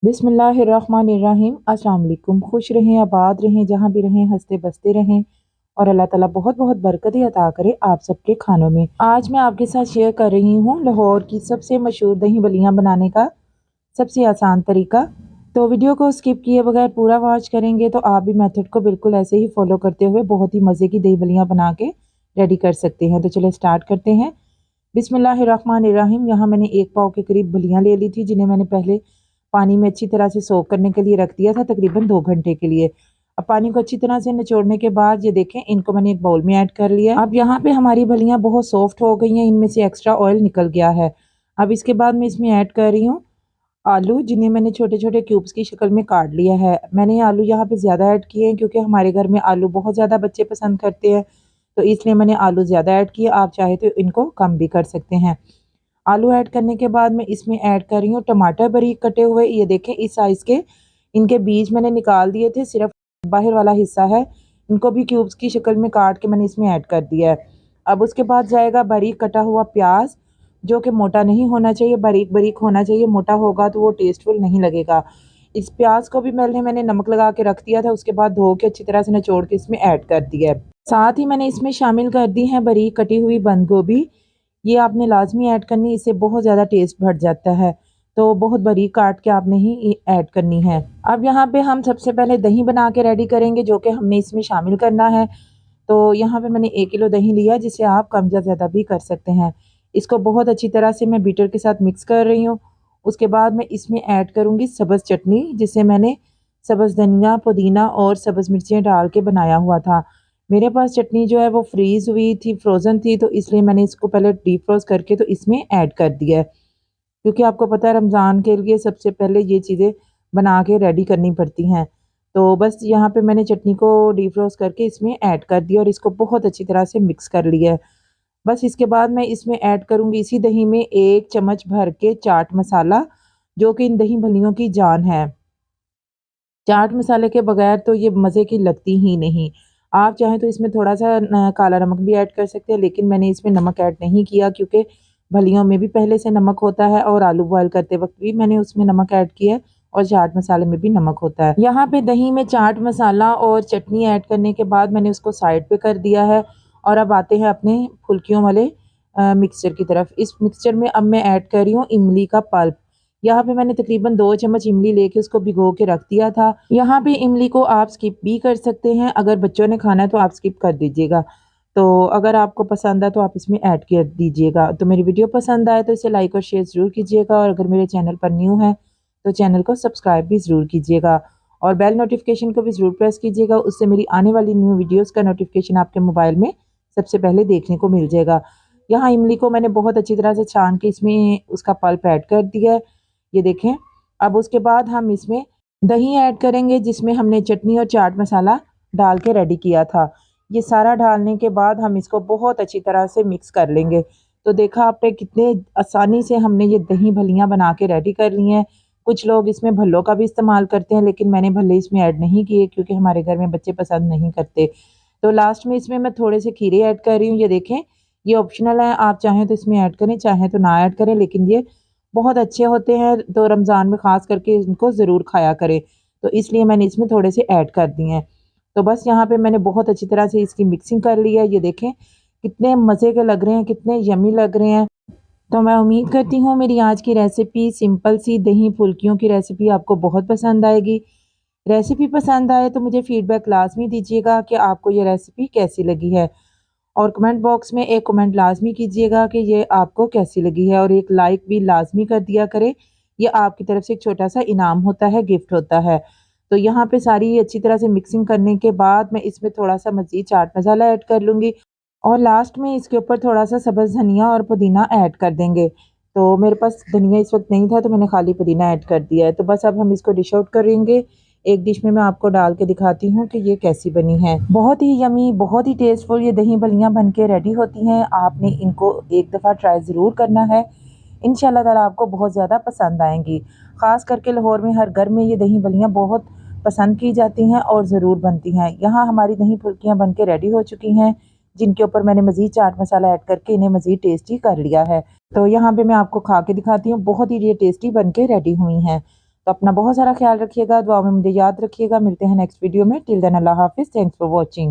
बिस्मिल्लाहिर्रहमानिर्रहीम। अस्सलाम वालेकुम। खुश रहें, आबाद रहें, जहाँ भी रहें हंसते बसते रहें और अल्लाह ताला बहुत बहुत बरकतें अता करे आप सबके खानों में। आज मैं आपके साथ शेयर कर रही हूँ लाहौर की सबसे मशहूर दही बल्लियाँ बनाने का सबसे आसान तरीका। तो वीडियो को स्किप किए बगैर पूरा वॉच करेंगे तो आप भी मेथड को बिल्कुल ऐसे ही फॉलो करते हुए बहुत ही मज़े की दही बल्लियाँ बना के रेडी कर सकते हैं। तो चलिए स्टार्ट करते हैं। बिस्मिल्लाहिर्रहमानिर्रहीम। यहाँ मैंने 1 पाव के करीब बल्लियाँ ले ली थी, जिन्हें मैंने पहले पानी में अच्छी तरह से सोक करने के लिए रख दिया था, तकरीबन 2 घंटे के लिए। अब पानी को अच्छी तरह से निचोड़ने के बाद ये देखें, इनको मैंने एक बाउल में ऐड कर लिया। अब यहाँ पे हमारी बल्लियाँ बहुत सॉफ्ट हो गई हैं, इनमें से एक्स्ट्रा ऑयल निकल गया है। अब इसके बाद मैं इसमें ऐड कर रही हूँ आलू, जिन्हें मैंने छोटे छोटे क्यूब्स की शक्ल में काट लिया है। मैंने आलू यहाँ पे ज़्यादा ऐड किए हैं क्योंकि हमारे घर में आलू बहुत ज़्यादा बच्चे पसंद करते हैं, तो इसलिए मैंने आलू ज़्यादा ऐड किए। आप चाहे तो इनको कम भी कर सकते हैं। आलू ऐड करने के बाद मैं इसमें ऐड कर रही हूँ टमाटर बारीक कटे हुए। ये देखें इस साइज़ के, इनके बीज मैंने निकाल दिए थे, सिर्फ बाहर वाला हिस्सा है। इनको भी क्यूब्स की शक्ल में काट के मैंने इसमें ऐड कर दिया है। अब उसके बाद जाएगा बारीक कटा हुआ प्याज, जो कि मोटा नहीं होना चाहिए, बारीक बारीक होना चाहिए। मोटा होगा तो वो टेस्टफुल नहीं लगेगा। इस प्याज को भी मैंने नमक लगा के रख दिया था, उसके बाद धो के अच्छी तरह से निचोड़ के इसमें ऐड कर दिया है। साथ ही मैंने इसमें शामिल कर दी है बारीक कटी हुई बंद गोभी। ये आपने लाजमी ऐड करनी, इससे बहुत ज़्यादा टेस्ट बढ़ जाता है, तो बहुत बारीक काट के आपने ही ऐड करनी है। अब यहाँ पे हम सबसे पहले दही बना के रेडी करेंगे, जो कि हमने इसमें शामिल करना है। तो यहाँ पे मैंने 1 किलो दही लिया, जिसे आप कम या ज़्यादा भी कर सकते हैं। इसको बहुत अच्छी तरह से मैं बीटर के साथ मिक्स कर रही हूँ। उसके बाद मैं इसमें ऐड करूँगी सब्ज़ चटनी, जिसे मैंने सब्ज़ धनिया, पुदीना और सब्ज़ मिर्चें डाल के बनाया हुआ था। मेरे पास चटनी जो है वो फ्रीज़ हुई थी, फ्रोज़न थी, तो इसलिए मैंने इसको पहले डीप फ्रोज़ करके तो इसमें ऐड कर दिया है। क्योंकि आपको पता है रमज़ान के लिए सबसे पहले ये चीज़ें बना के रेडी करनी पड़ती हैं। तो बस यहाँ पे मैंने चटनी को डीप फ्रोज़ करके इसमें ऐड कर दिया और इसको बहुत अच्छी तरह से मिक्स कर लिया है। बस इसके बाद मैं इसमें ऐड करूँगी इसी दही में 1 चम्मच भर के चाट मसाला, जो कि इन दही बल्लियों की जान है। चाट मसाले के बगैर तो ये मज़े की लगती ही नहीं। आप चाहें तो इसमें थोड़ा-सा काला नमक भी ऐड कर सकते हैं, लेकिन मैंने इसमें नमक ऐड नहीं किया क्योंकि फलियों में भी पहले से नमक होता है और आलू बॉयल करते वक़्त भी मैंने उसमें नमक ऐड किया है और चाट मसाले में भी नमक होता है। यहाँ पे दही में चाट मसाला और चटनी ऐड करने के बाद मैंने उसको साइड पे कर दिया है और अब आते हैं अपने फुल्कियों वाले मिक्सचर की तरफ। इस मिक्सचर में अब मैं ऐड कर रही हूँ इमली का पल्प। यहाँ पे मैंने तकरीबन 2 चम्मच इमली लेके उसको भिगो के रख दिया था। यहाँ पे इमली को आप स्किप भी कर सकते हैं, अगर बच्चों ने खाना है तो आप स्किप कर दीजिएगा। तो अगर आपको पसंद है तो आप इसमें ऐड कर दीजिएगा। तो मेरी वीडियो पसंद आए तो इसे लाइक और शेयर ज़रूर कीजिएगा और अगर मेरे चैनल पर न्यू है तो चैनल को सब्सक्राइब भी ज़रूर कीजिएगा और बेल नोटिफिकेशन को भी ज़रूर प्रेस कीजिएगा। उससे मेरी आने वाली न्यू वीडियोज़ का नोटिफिकेशन आपके मोबाइल में सबसे पहले देखने को मिल जाएगा। यहाँ इमली को मैंने बहुत अच्छी तरह से छान के इसमें उसका पल्प ऐड कर दिया है। ये देखें। अब उसके बाद हम इसमें दही ऐड करेंगे, जिसमें हमने चटनी और चाट मसाला डाल के रेडी किया था। ये सारा डालने के बाद हम इसको बहुत अच्छी तरह से मिक्स कर लेंगे। तो देखा आपने कितने आसानी से हमने ये दही भल्लियाँ बना के रेडी कर ली हैं। कुछ लोग इसमें भल्लों का भी इस्तेमाल करते हैं, लेकिन मैंने भल्ले इसमें ऐड नहीं किए क्योंकि हमारे घर में बच्चे पसंद नहीं करते। तो लास्ट में इसमें मैं थोड़े से खीरे ऐड कर रही हूँ। ये देखें, ये ऑप्शनल है, आप चाहें तो इसमें ऐड करें, चाहें तो ना ऐड करें, लेकिन ये बहुत अच्छे होते हैं, तो रमज़ान में ख़ास करके इनको ज़रूर खाया करें। तो इसलिए मैंने इसमें थोड़े से ऐड कर दिए हैं। तो बस यहाँ पे मैंने बहुत अच्छी तरह से इसकी मिक्सिंग कर ली है। ये देखें कितने मज़े के लग रहे हैं, कितने यम्मी लग रहे हैं। तो मैं उम्मीद करती हूँ मेरी आज की रेसिपी, सिंपल सी दही फुल्कियों की रेसिपी आपको बहुत पसंद आएगी। रेसिपी पसंद आए तो मुझे फ़ीडबैक लाज़मी दीजिएगा कि आपको ये रेसिपी कैसी लगी है और कमेंट बॉक्स में एक कमेंट लाज़मी कीजिएगा कि ये आपको कैसी लगी है और एक लाइक भी लाज़मी कर दिया करें। ये आपकी तरफ से एक छोटा-सा इनाम होता है, गिफ्ट होता है। तो यहाँ पे सारी अच्छी तरह से मिक्सिंग करने के बाद मैं इसमें थोड़ा-सा मज़ीद चाट मसाला ऐड कर लूँगी और लास्ट में इसके ऊपर थोड़ा-सा सब्ज़ धनिया और पुदीना ऐड कर देंगे। तो मेरे पास धनिया इस वक़्त नहीं था, तो मैंने खाली पुदीना ऐड कर दिया है। तो बस अब हम इसको डिश आउट करेंगे। एक डिश में मैं आपको डाल के दिखाती हूँ कि ये कैसी बनी है। बहुत ही यमी, बहुत ही टेस्टफुल ये दही बल्लियाँ बन के रेडी होती हैं। आपने इनको एक दफ़ा ट्राई ज़रूर करना है। इंशाल्लाह ताला आपको बहुत ज़्यादा पसंद आएँगी। ख़ास करके लाहौर में हर घर में ये दही बल्लियाँ बहुत पसंद की जाती हैं और ज़रूर बनती हैं। यहाँ हमारी दही फुल्कियाँ बन के रेडी हो चुकी हैं, जिनके ऊपर मैंने मज़ीद चाट मसाला ऐड करके इन्हें मज़ीद टेस्टी कर लिया है। तो यहाँ पे मैं आपको खा के दिखाती हूँ, बहुत ही ये टेस्टी बन के रेडी हुई हैं। तो अपना बहुत सारा ख्याल रखिएगा, दुआ में मुझे याद रखिएगा। मिलते हैं नेक्स्ट वीडियो में। टिल देन अल्लाह हाफिज़। Thanks for watching.